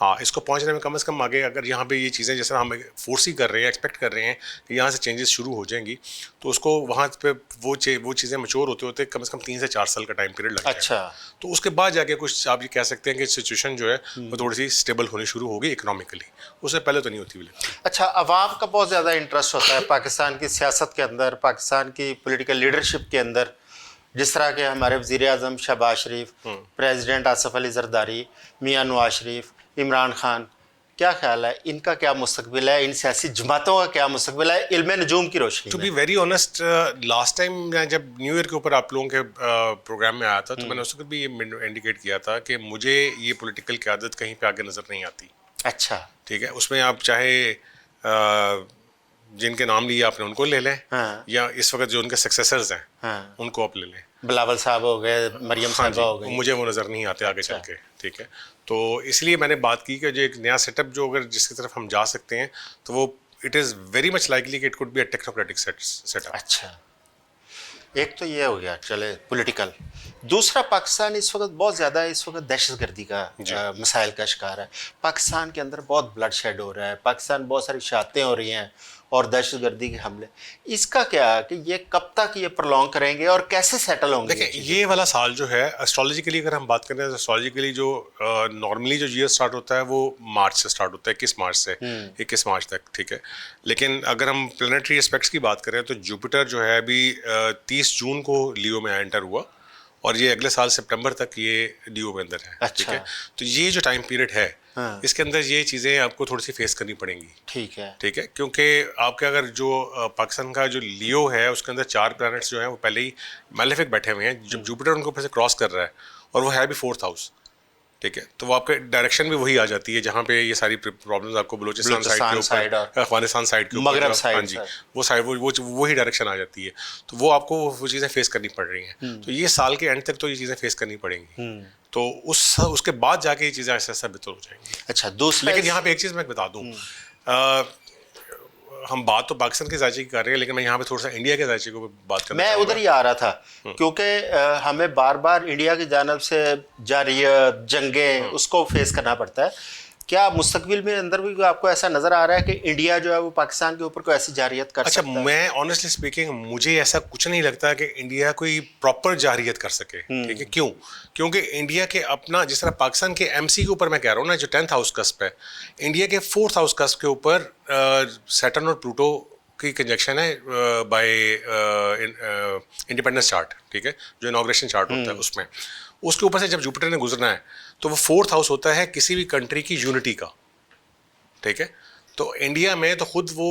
ہاں اس کو پہنچنے میں کم از کم آگے اگر یہاں پہ یہ چیزیں جس طرح ہم فورس ہی کر رہے ہیں, ایکسپیکٹ کر رہے ہیں کہ یہاں سے چینجز شروع ہو جائیں گی, تو اس کو وہاں پہ وہ چیزیں میچور ہوتے ہوتے کم از کم 3 سے 4 سال کا ٹائم پیریڈ لگ جائے گا. اچھا, تو اس کے بعد جا کے کچھ آپ یہ کہہ سکتے ہیں کہ سچویشن جو ہے وہ تھوڑی سی اسٹیبل ہونی شروع ہوگی اکنامکلی, اس سے پہلے تو نہیں ہوتی. اچھا, عوام کا بہت زیادہ انٹرسٹ ہوتا ہے پاکستان کی سیاست کے اندر, پاکستان کی پولیٹیکل لیڈرشپ کے اندر, جس طرح کہ ہمارے وزیر اعظم شہباز شریف, پریزیڈنٹ آصف علی زرداری, میاں نواز شریف, عمران خان, کیا خیال ہے ان کا کیا مستقبل ہے, ان سیاسی جماعتوں کا کیا مستقبل ہے علم نجوم کی روشنی ٹو میں؟ Be very honest, last time میں جب نیو ایئر کے اوپر آپ لوگوں کے پروگرام میں آیا تھا تو میں نے اس وقت بھی یہ انڈیکیٹ کیا تھا کہ مجھے یہ پولیٹیکل قیادت کہیں پہ آگے نظر نہیں آتی. اچھا, ٹھیک ہے, اس میں آپ چاہے جن کے نام لیے آپ نے ان کو لے لیں, یا اس وقت جو ان کے سکسیسرز ہیں ان کو آپ لے لیں. بلاول صاحب ہو گئے, مریم صاحبہ ہو گئی, مجھے وہ نظر نہیں آتے آگے چل کے. ٹھیک ہے, تو اس لیے میں نے بات کی کہ جو ایک نیا سیٹ اپ جو اگر جس کی طرف ہم جا سکتے ہیں تو وہ it is very much likely کہ it could be a technocratic set up. اچھا, ایک تو یہ ہو گیا چلے پولیٹیکل. دوسرا, پاکستان اس وقت بہت زیادہ دہشت گردی کا مسائل کا شکار ہے. پاکستان کے اندر بہت بلڈ شیڈ ہو رہا ہے, پاکستان بہت ساری شہادتیں ہو رہی ہیں اور دہشت گردی کے حملے. اس کا کیا ہے کہ یہ کب تک یہ پرولونگ کریں گے اور کیسے سیٹل ہوں گے؟ دیکھیں یہ والا سال جو ہے اسٹرالوجیکلی اگر ہم بات کریں تو اسٹرالوجیکلی جو نارملی جو ایئر اسٹارٹ ہوتا ہے وہ مارچ سے اسٹارٹ ہوتا ہے, 21 مارچ سے 21 مارچ تک. ٹھیک ہے, لیکن اگر ہم پلانیٹری اسپیکٹس کی بات کریں تو جوپیٹر جو ہے ابھی 30 جون کو لیو میں انٹر ہوا اور یہ اگلے سال سپٹمبر تک یہ لیو میں اندر ہے. ٹھیک ہے, تو یہ جو ٹائم پیریڈ ہے اس کے اندر یہ چیزیں آپ کو تھوڑی سی فیس کرنی پڑیں گی. ٹھیک ہے, ٹھیک ہے, کیونکہ آپ کے اگر جو پاکستان کا جو لیو ہے اس کے اندر 4 پلانٹس جو ہیں وہ پہلے ہی میلیفک بیٹھے ہوئے ہیں. جب جوپیٹر ان کو اوپر سے کراس کر رہا ہے اور وہ ہے بھی 4th ہاؤس. ٹھیک ہے, تو وہ آپ کے ڈائریکشن بھی وہی آ جاتی ہے جہاں پہ یہ ساری پرابلمس آپ کو بلوچستان سائڈ کے اوپر, افغانستان سائڈ کے اوپر, مغرب سائڈ, ہاں جی وہ سائڈ وہی ڈائریکشن آ جاتی ہے. تو وہ آپ کو وہ چیزیں فیس کرنی پڑ رہی ہیں. تو یہ سال کے اینڈ تک تو یہ چیزیں فیس کرنی پڑیں گی. تو اس کے بعد جا کے یہ چیزیں ایسا ایسا بہتر ہو جائیں گی. اچھا, دوسرا لیکن یہاں پہ ایک چیز میں بتا دوں, ہم بات تو پاکستان کے ذائچے کی کر رہے ہیں لیکن میں یہاں پہ تھوڑا سا انڈیا کے ذائچے کو بات کرنا چاہوں گا. میں ادھر ہی آ رہا تھا کیونکہ ہمیں بار بار انڈیا کی جانب سے جارحیت, جنگیں, اس کو فیس کرنا پڑتا ہے. کیا مستقبل میں اندر بھی آپ کو ایسا نظر آ رہا ہے کہ انڈیا جو ہے وہ پاکستان کے اوپر کوئی ایسی جارحیت کر سکتا ہے؟ اچھا, میں آنیسٹلی اسپیکنگ مجھے ایسا کچھ نہیں لگتا کہ انڈیا کوئی پراپر جارحیت کر سکے. ٹھیک ہے, کیوں؟ کیونکہ انڈیا کے اپنا جس طرح پاکستان کے ایم سی کے اوپر میں کہہ رہا ہوں نا جو 10th ہاؤس کسپ ہے, انڈیا کے 4th ہاؤس کسپ کے اوپر سیٹرن اور پلوٹو کی کنجنکشن ہے بائی انڈیپینڈنس چارٹ. ٹھیک ہے, جو انوگریشن چارٹ ہوتا ہے اس میں, اس کے اوپر سے جب جوپیٹر نے گزرنا ہے تو وہ 4th ہاؤس ہوتا ہے کسی بھی کنٹری کی یونٹی کا. ٹھیک ہے, تو انڈیا میں تو خود وہ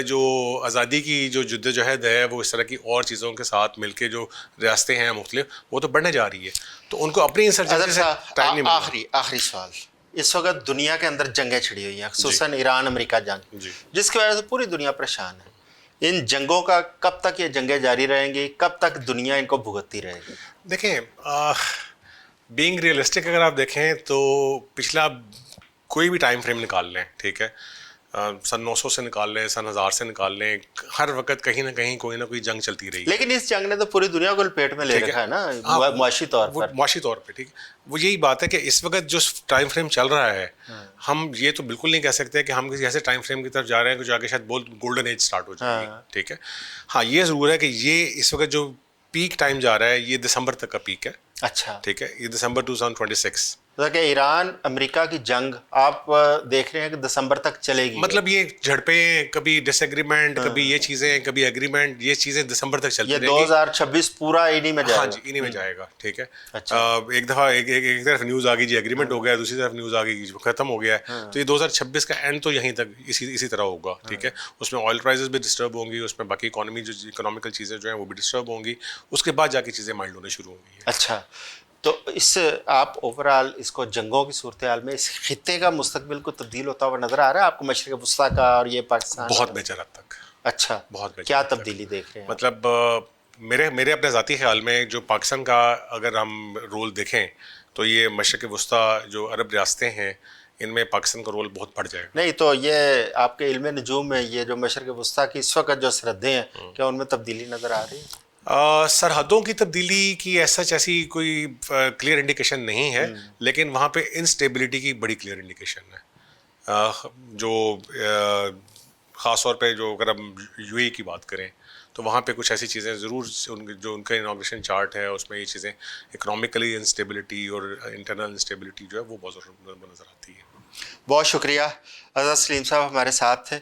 جو آزادی کی جو جدوجہد ہے وہ اس طرح کی اور چیزوں کے ساتھ مل کے جو ریاستیں ہیں مختلف وہ تو بڑھنے جا رہی ہے, تو ان کو اپنی انسرجنسی سے ٹائم نہیں ملتا. آخری سوال, اس وقت دنیا کے اندر جنگیں چھڑی ہوئی ہیں, خصوصاً ایران امریکہ جنگ, جس کی وجہ سے پوری دنیا پریشان ہے. ان جنگوں کا کب تک یہ جنگیں جاری رہیں گی, کب تک دنیا ان کو بھگتتی رہے گی؟ دیکھیں بینگ ریئلسٹک اگر آپ دیکھیں تو پچھلا کوئی بھی ٹائم فریم نکال لیں, ٹھیک ہے, سن 900 سے نکال لیں, سن 1000 سے نکال لیں, ہر وقت کہیں نہ کہیں کوئی نہ کوئی جنگ چلتی رہی. لیکن اس جنگ نے تو پوری دنیا کو لپیٹ میں لے رکھا ہے نا معاشی طور پر. معاشی طور پہ ٹھیک, وہ یہی بات ہے کہ اس وقت جو ٹائم فریم چل رہا ہے ہم یہ تو بالکل نہیں کہہ سکتے کہ ہم کسی ایسے ٹائم فریم کی طرف جا رہے ہیں کہ جو آگے شاید بہت گولڈن ایج اسٹارٹ ہو جائے گی. ٹھیک ہے, ہاں یہ ضرور ہے کہ یہ اس وقت جو پیک ٹائم جا رہا ہے یہ دسمبر تک کا پیک ہے. اچھا, ٹھیک ہے, یہ دسمبر 2026. کہ ایران امریکہ کی جنگ آپ دیکھ رہے ہیں کہ دسمبر تک چلے گی. مطلب یہ جھڑپیں, کبھی ڈس ایگریمنٹ, کبھی یہ چیزیں, کبھی ایگریمنٹ, یہ چیزیں دسمبر تک چلتی رہیں گی. 2026 پورا انہی میں جائے گا. ہاں جی, انہی میں جائے گا. ٹھیک ہے, ایک دفعہ ایک طرف نیوز آ گئی جی ایگریمنٹ ہو گیا, دوسری طرف نیوز آ گئی جو ختم ہو گیا ہے. تو یہ 2026 کا اینڈ تو یہیں تک اسی طرح ہوگا. ٹھیک ہے, اس میں آئل پرائزز بھی ڈسٹرب ہوں گی, اس میں باقی اکنامیکل چیزیں جو ہیں وہ بھی ڈسٹرب ہوں گی. اس کے بعد جا کے چیزیں مائلڈ ہونے شروع ہوں گی. اچھا, تو اس سے آپ اوور آل اس کو جنگوں کی صورتحال میں اس خطے کا مستقبل کو تبدیل ہوتا ہوا نظر آ رہا ہے آپ کو, مشرق وسطیٰ کا اور یہ پاکستان؟ بہت بہتر حد تک. اچھا, بہت کیا تبدیلی دیکھ رہے ہیں؟ مطلب میرے اپنے ذاتی خیال میں جو پاکستان کا اگر ہم رول دیکھیں تو یہ مشرق وسطیٰ جو عرب ریاستیں ہیں ان میں پاکستان کا رول بہت بڑھ جائے گا. نہیں تو یہ آپ کے علم نجوم میں یہ جو مشرق وسطیٰ کی اس وقت جو سرحدیں ہیں کیا ان میں تبدیلی نظر آ رہی ہے؟ سرحدوں کی تبدیلی کی ایسی کوئی کلیئر انڈیکیشن نہیں ہے، لیکن وہاں پہ انسٹیبلٹی کی بڑی کلیئر انڈیکیشن ہے، جو خاص طور پہ جو اگر ہم یو اے کی بات کریں تو وہاں پہ کچھ ایسی چیزیں ضرور جو ان کا انوگریشن چارٹ ہے اس میں یہ چیزیں اکنامکلی انسٹیبلٹی اور انٹرنل انسٹیبلٹی جو ہے وہ بہت نظر آتی ہے۔ بہت شکریہ اعزاز سلیم صاحب ہمارے ساتھ تھے۔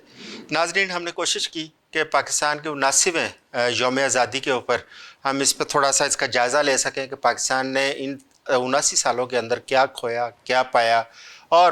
ناظرین، ہم نے کوشش کی کہ پاکستان کے 79ویں یوم آزادی کے اوپر ہم اس پہ تھوڑا سا اس کا جائزہ لے سکیں کہ پاکستان نے ان 79 سالوں کے اندر کیا کھویا، کیا پایا، اور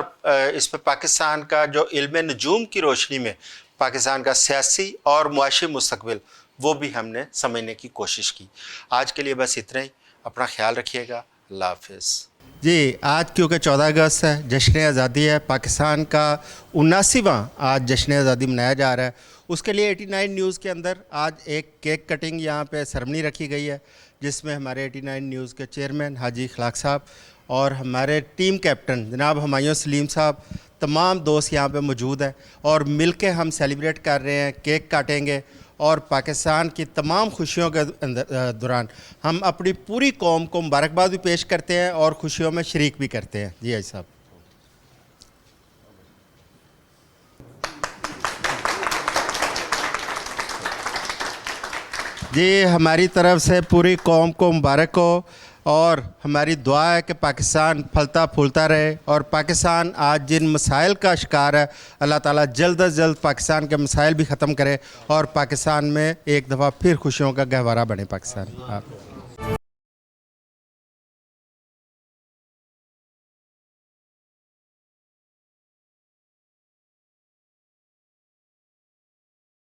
اس پہ پاکستان کا جو علم نجوم کی روشنی میں پاکستان کا سیاسی اور معاشی مستقبل وہ بھی ہم نے سمجھنے کی کوشش کی۔ آج کے لیے بس اتنا ہی، اپنا خیال رکھیے گا، اللہ حافظ۔ جی، آج کیونکہ 14 اگست ہے، جشن آزادی ہے، پاکستان کا 79واں آج جشن آزادی منایا جا رہا ہے، اس کے لیے 89 نیوز کے اندر آج ایک کیک کٹنگ یہاں پہ سرمنی رکھی گئی ہے، جس میں ہمارے 89 نیوز کے چیئرمین حاجی اخلاق صاحب اور ہمارے ٹیم کیپٹن جناب ہمایوں سلیم صاحب، تمام دوست یہاں پہ موجود ہیں، اور مل کے ہم سیلیبریٹ کر رہے ہیں، کیک کاٹیں گے، اور پاکستان کی تمام خوشیوں کے دوران ہم اپنی پوری قوم کو مبارکباد بھی پیش کرتے ہیں اور خوشیوں میں شریک بھی کرتے ہیں۔ جی حاجی صاحب۔ جی، ہماری طرف سے پوری قوم کو مبارک ہو، اور ہماری دعا ہے کہ پاکستان پھلتا پھولتا رہے، اور پاکستان آج جن مسائل کا شکار ہے اللہ تعالیٰ جلد از جلد پاکستان کے مسائل بھی ختم کرے، اور پاکستان میں ایک دفعہ پھر خوشیوں کا گہوارہ بنے پاکستان۔